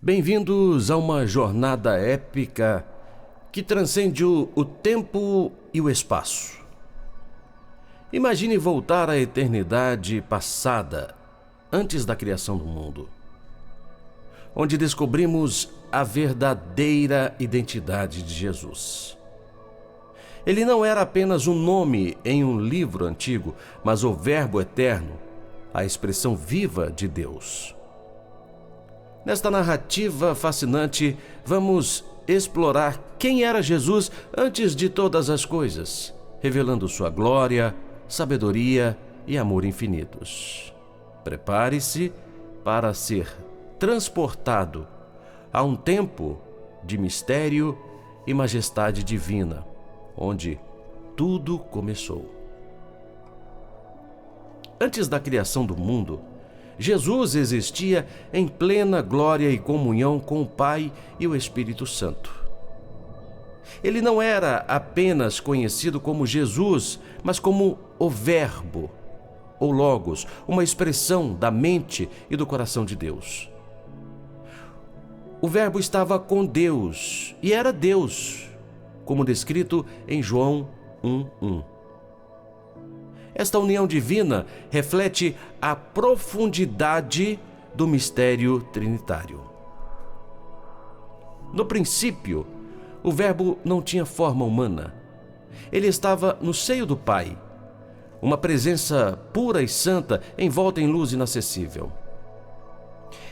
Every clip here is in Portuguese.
Bem-vindos a uma jornada épica que transcende o tempo e o espaço. Imagine voltar à eternidade passada, antes da criação do mundo, onde descobrimos a verdadeira identidade de Jesus. Ele não era apenas um nome em um livro antigo, mas o Verbo eterno, a expressão viva de Deus. Nesta narrativa fascinante, vamos explorar quem era Jesus antes de todas as coisas, revelando sua glória, sabedoria e amor infinitos. Prepare-se para ser transportado a um tempo de mistério e majestade divina, onde tudo começou. Antes da criação do mundo, Jesus existia em plena glória e comunhão com o Pai e o Espírito Santo. Ele não era apenas conhecido como Jesus, mas como o Verbo, ou Logos, uma expressão da mente e do coração de Deus. O Verbo estava com Deus e era Deus, como descrito em João 1:1. Esta união divina reflete a profundidade do mistério trinitário. No princípio, o Verbo não tinha forma humana. Ele estava no seio do Pai, uma presença pura e santa, envolta em luz inacessível.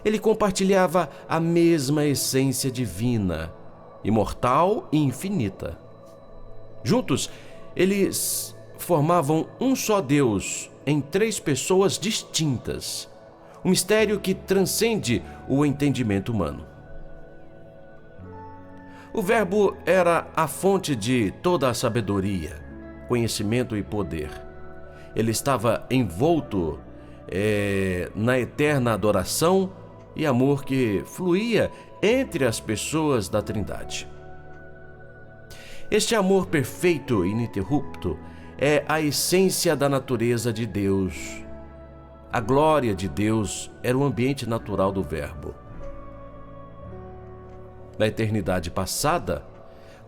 Ele compartilhava a mesma essência divina, imortal e infinita. Juntos, eles formavam um só Deus em três pessoas distintas, um mistério que transcende o entendimento humano. O Verbo era a fonte de toda a sabedoria, conhecimento e poder. Ele estava envolto na eterna adoração e amor que fluía entre as pessoas da Trindade. Este amor perfeito e ininterrupto é a essência da natureza de Deus. A glória de Deus era o ambiente natural do Verbo. Na eternidade passada,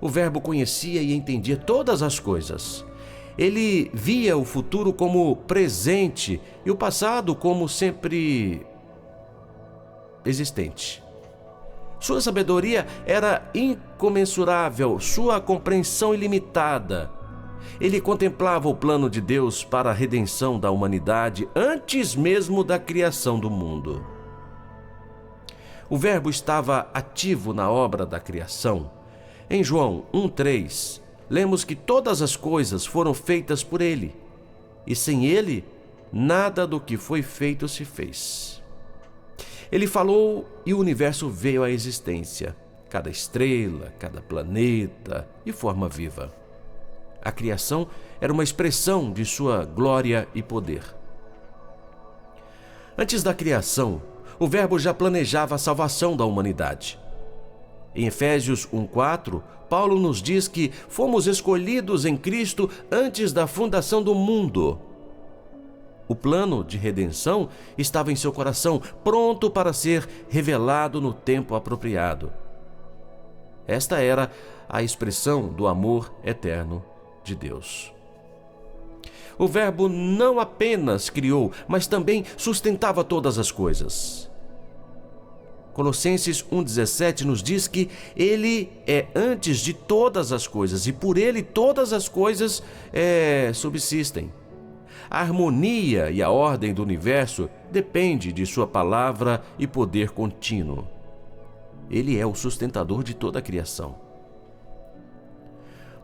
o Verbo conhecia e entendia todas as coisas. Ele via o futuro como presente e o passado como sempre existente. Sua sabedoria era incomensurável, sua compreensão ilimitada. Ele contemplava o plano de Deus para a redenção da humanidade antes mesmo da criação do mundo. O Verbo estava ativo na obra da criação. Em João 1:3, lemos que todas as coisas foram feitas por ele, e sem ele, nada do que foi feito se fez. Ele falou e o universo veio à existência, cada estrela, cada planeta e forma viva. A criação era uma expressão de sua glória e poder. Antes da criação, o Verbo já planejava a salvação da humanidade. Em Efésios 1:4, Paulo nos diz que fomos escolhidos em Cristo antes da fundação do mundo. O plano de redenção estava em seu coração, pronto para ser revelado no tempo apropriado. Esta era a expressão do amor eterno de Deus. O Verbo não apenas criou, mas também sustentava todas as coisas. Colossenses 1:17 nos diz que ele é antes de todas as coisas e por ele todas as coisas subsistem. A harmonia e a ordem do universo depende de sua palavra e poder contínuo. Ele é o sustentador de toda a criação.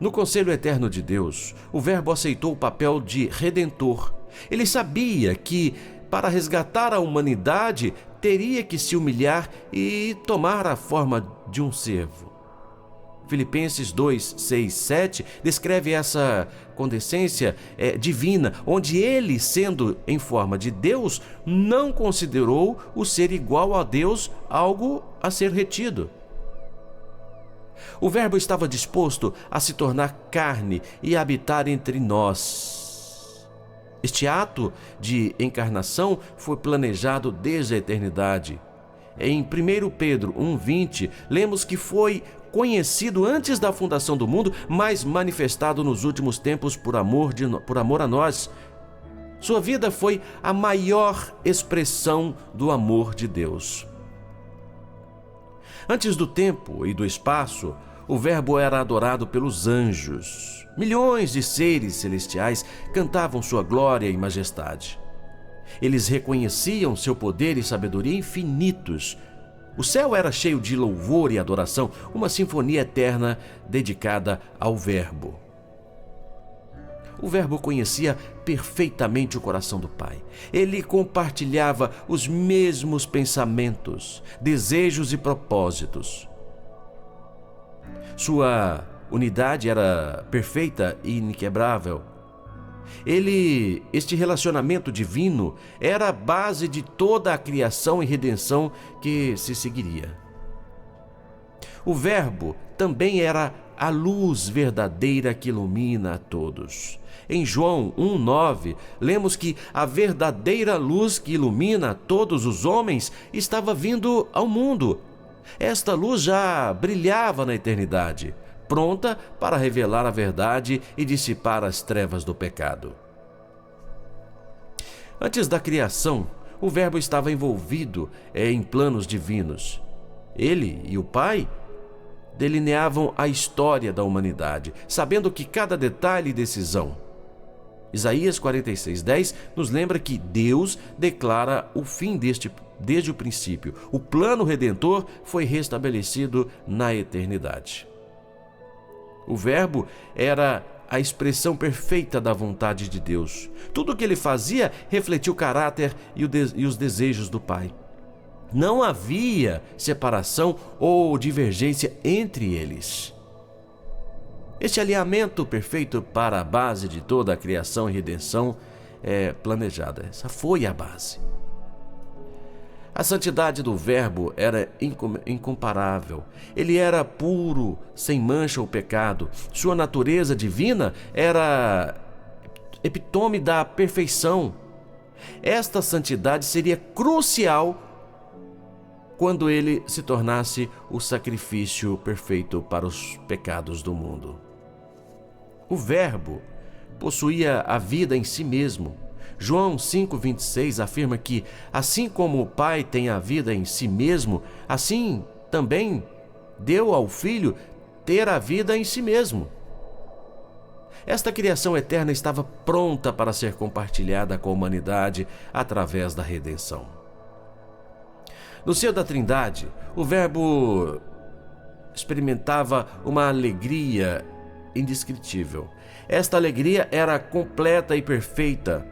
No conselho eterno de Deus, o Verbo aceitou o papel de redentor. Ele sabia que, para resgatar a humanidade, teria que se humilhar e tomar a forma de um servo. Filipenses 2:6-7 descreve essa condescência divina, onde ele, sendo em forma de Deus, não considerou o ser igual a Deus algo a ser retido. O Verbo estava disposto a se tornar carne e habitar entre nós. Este ato de encarnação foi planejado desde a eternidade. Em 1 Pedro 1,20, lemos que foi conhecido antes da fundação do mundo, mas manifestado nos últimos tempos por amor a nós. Sua vida foi a maior expressão do amor de Deus. Antes do tempo e do espaço, o Verbo era adorado pelos anjos. Milhões de seres celestiais cantavam sua glória e majestade. Eles reconheciam seu poder e sabedoria infinitos. O céu era cheio de louvor e adoração, uma sinfonia eterna dedicada ao Verbo. O Verbo conhecia perfeitamente o coração do Pai. Ele compartilhava os mesmos pensamentos, desejos e propósitos. Sua unidade era perfeita e inquebrável. Este relacionamento divino era a base de toda a criação e redenção que se seguiria. O Verbo também era a luz verdadeira que ilumina a todos. Em João 1,9, lemos que a verdadeira luz que ilumina a todos os homens estava vindo ao mundo. Esta luz já brilhava na eternidade, pronta para revelar a verdade e dissipar as trevas do pecado. Antes da criação, o Verbo estava envolvido em planos divinos. Ele e o Pai delineavam a história da humanidade, sabendo que cada detalhe e decisão. Isaías 46:10 nos lembra que Deus declara o fim desde o princípio. O plano redentor foi restabelecido na eternidade. O Verbo era a expressão perfeita da vontade de Deus. Tudo o que ele fazia refletia o caráter e os desejos do Pai. Não havia separação ou divergência entre eles. Este alinhamento perfeito para a base de toda a criação e redenção é planejada. Essa foi a base. A santidade do Verbo era incomparável. Ele era puro, sem mancha ou pecado. Sua natureza divina era epítome da perfeição. Esta santidade seria crucial quando ele se tornasse o sacrifício perfeito para os pecados do mundo. O Verbo possuía a vida em si mesmo. João 5,26 afirma que, assim como o Pai tem a vida em si mesmo, assim também deu ao Filho ter a vida em si mesmo. Esta criação eterna estava pronta para ser compartilhada com a humanidade através da redenção. No seio da Trindade, o Verbo experimentava uma alegria indescritível. Esta alegria era completa e perfeita,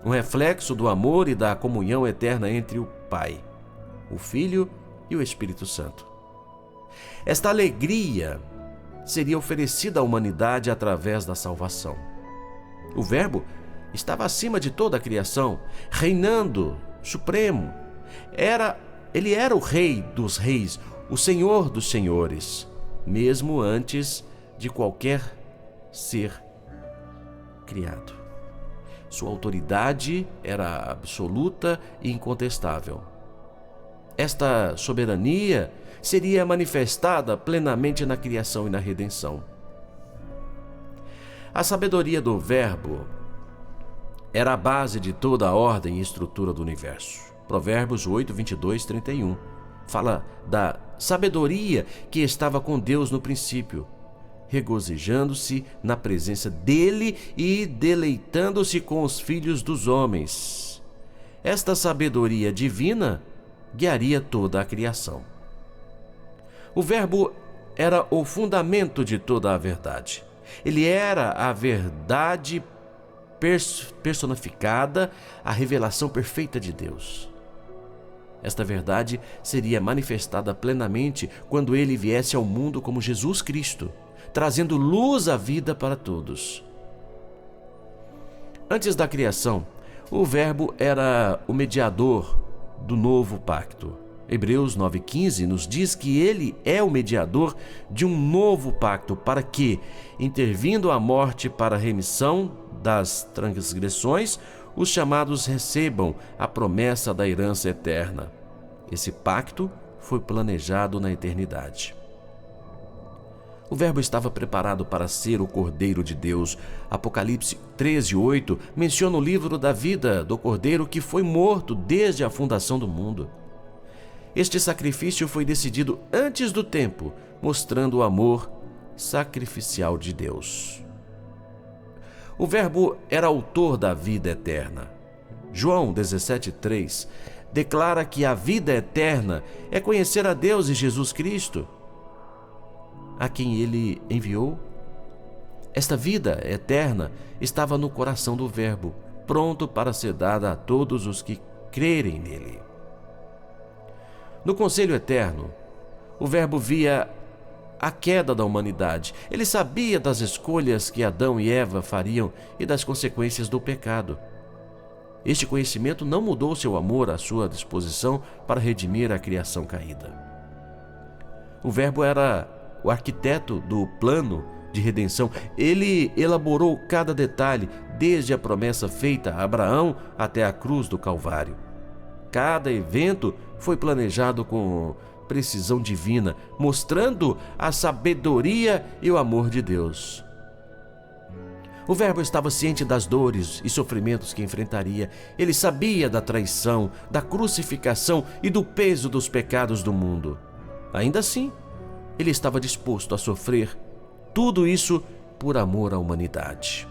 um reflexo do amor e da comunhão eterna entre o Pai, o Filho e o Espírito Santo. Esta alegria seria oferecida à humanidade através da salvação. O Verbo estava acima de toda a criação, reinando supremo. Ele era o Rei dos Reis, o Senhor dos Senhores, mesmo antes de qualquer ser criado. Sua autoridade era absoluta e incontestável. Esta soberania seria manifestada plenamente na criação e na redenção. A sabedoria do Verbo era a base de toda a ordem e estrutura do universo. Provérbios 8, 22, 31 fala da sabedoria que estava com Deus no princípio, regozijando-se na presença dele e deleitando-se com os filhos dos homens. Esta sabedoria divina guiaria toda a criação. O Verbo era o fundamento de toda a verdade. Ele era a verdade personificada, a revelação perfeita de Deus. Esta verdade seria manifestada plenamente quando ele viesse ao mundo como Jesus Cristo, trazendo luz à vida para todos. Antes da criação, o Verbo era o mediador do novo pacto. Hebreus 9,15 nos diz que ele é o mediador de um novo pacto para que, intervindo a morte para a remissão das transgressões, os chamados recebam a promessa da herança eterna. Esse pacto foi planejado na eternidade. O Verbo estava preparado para ser o Cordeiro de Deus. Apocalipse 13:8 menciona o livro da vida do Cordeiro que foi morto desde a fundação do mundo. Este sacrifício foi decidido antes do tempo, mostrando o amor sacrificial de Deus. O Verbo era autor da vida eterna. João 17:3 declara que a vida eterna é conhecer a Deus e Jesus Cristo, a quem ele enviou. Esta vida eterna estava no coração do Verbo, pronto para ser dada a todos os que crerem nele. No conselho eterno, o Verbo via a queda da humanidade. Ele sabia das escolhas que Adão e Eva fariam e das consequências do pecado. Este conhecimento não mudou seu amor à sua disposição para redimir a criação caída. O Verbo era o arquiteto do plano de redenção. Ele elaborou cada detalhe, desde a promessa feita a Abraão até a cruz do Calvário. Cada evento foi planejado com precisão divina, mostrando a sabedoria e o amor de Deus. O Verbo estava ciente das dores e sofrimentos que enfrentaria. Ele sabia da traição, da crucificação e do peso dos pecados do mundo. Ainda assim, ele estava disposto a sofrer tudo isso por amor à humanidade.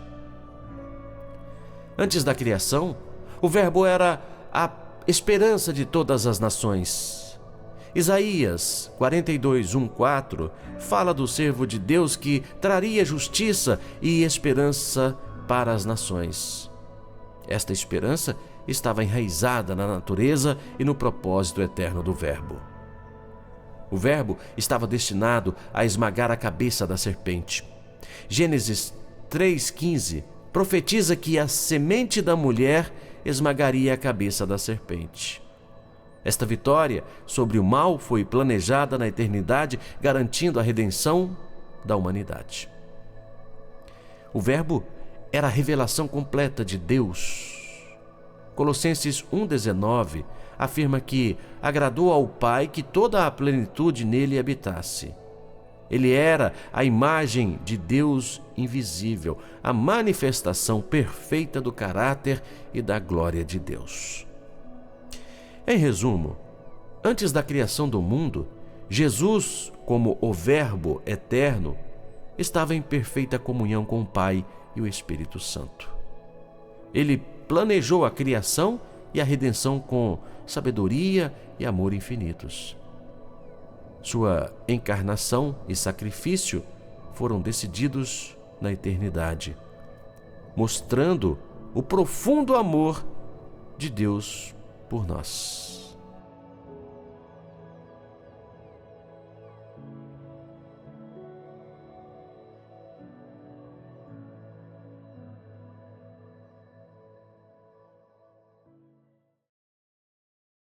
Antes da criação, o Verbo era a esperança de todas as nações. Isaías 42:1-4 fala do servo de Deus que traria justiça e esperança para as nações. Esta esperança estava enraizada na natureza e no propósito eterno do Verbo. O Verbo estava destinado a esmagar a cabeça da serpente. Gênesis 3:15 profetiza que a semente da mulher esmagaria a cabeça da serpente. Esta vitória sobre o mal foi planejada na eternidade, garantindo a redenção da humanidade. O Verbo era a revelação completa de Deus. Colossenses 1:19 afirma que agradou ao Pai que toda a plenitude nele habitasse. Ele era a imagem de Deus invisível, a manifestação perfeita do caráter e da glória de Deus. Em resumo, antes da criação do mundo, Jesus, como o Verbo eterno, estava em perfeita comunhão com o Pai e o Espírito Santo. Ele planejou a criação e a redenção com sabedoria e amor infinitos. Sua encarnação e sacrifício foram decididos na eternidade, mostrando o profundo amor de Deus por nós.